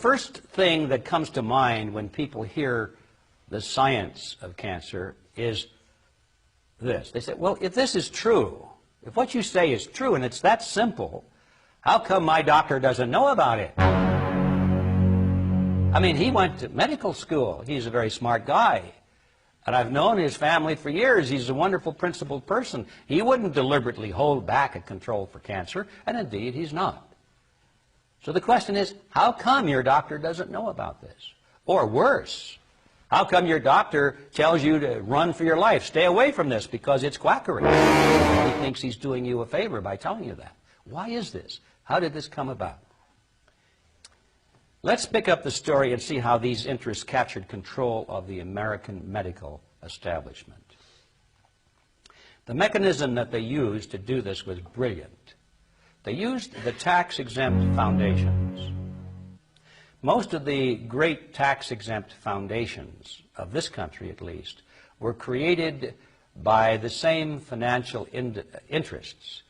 first thing that comes to mind when people hear the science of cancer is this. They say, well, if this is true, if what you say is true and it's that simple, how come my doctor doesn't know about it? I mean, he went to medical school. He's a very smart guy. And I've known his family for years. He's a wonderful, principled person. He wouldn't deliberately hold back a control for cancer, and indeed he's not. So the question is, how come your doctor doesn't know about this? Or worse, how come your doctor tells you to run for your life, stay away from this because it's quackery? He thinks he's doing you a favor by telling you that. Why is this? How did this come about? Let's pick up the story and see how these interests captured control of the American medical establishment. The mechanism that they used to do this was brilliant. They used the tax-exempt foundations. Most of the great tax-exempt foundations, of this country at least, were created by the same financial interests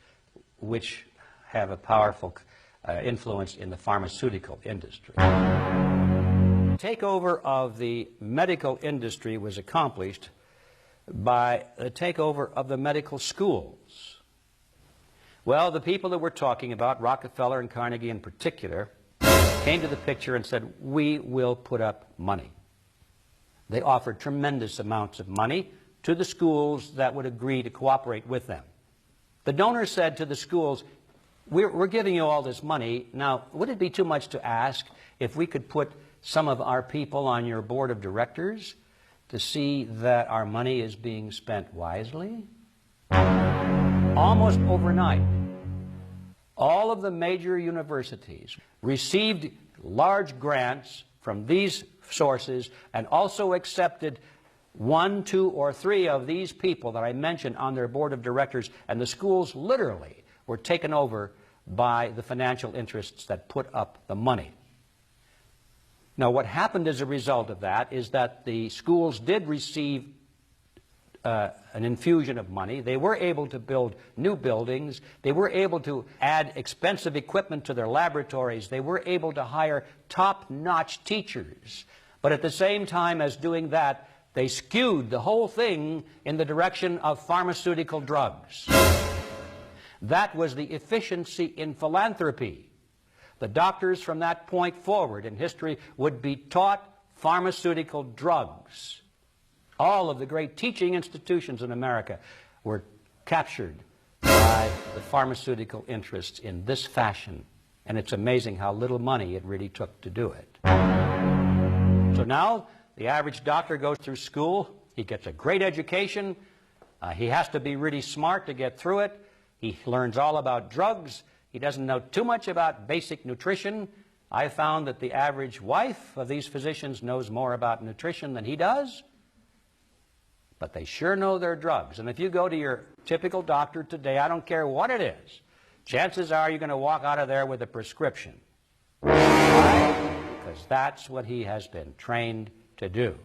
which have a powerful influence in the pharmaceutical industry. Takeover of the medical industry was accomplished by the takeover of the medical schools. Well, the people that we're talking about, Rockefeller and Carnegie in particular, came to the picture and said, we will put up money. They offered tremendous amounts of money to the schools that would agree to cooperate with them. The donors said to the schools, we're giving you all this money. Now, would it be too much to ask if we could put some of our people on your board of directors to see that our money is being spent wisely? Almost overnight, all of the major universities received large grants from these sources and also accepted 1, 2, or 3 of these people that I mentioned on their board of directors, and the schools literally were taken over by the financial interests that put up the money. Now, what happened as a result of that is that the schools did receive an infusion of money. They were able to build new buildings. They were able to add expensive equipment to their laboratories. They were able to hire top-notch teachers. But at the same time as doing that, they skewed the whole thing in the direction of pharmaceutical drugs. That was the efficiency in philanthropy. The doctors from that point forward in history would be taught pharmaceutical drugs. All of the great teaching institutions in America were captured by the pharmaceutical interests in this fashion. And it's amazing how little money it really took to do it. So now the average doctor goes through school. He gets a great education. He has to be really smart to get through it. He learns all about drugs. He doesn't know too much about basic nutrition. I found that the average wife of these physicians knows more about nutrition than he does. But they sure know their drugs. And if you go to your typical doctor today, I don't care what it is, chances are you're going to walk out of there with a prescription. Why? Because that's what he has been trained to do.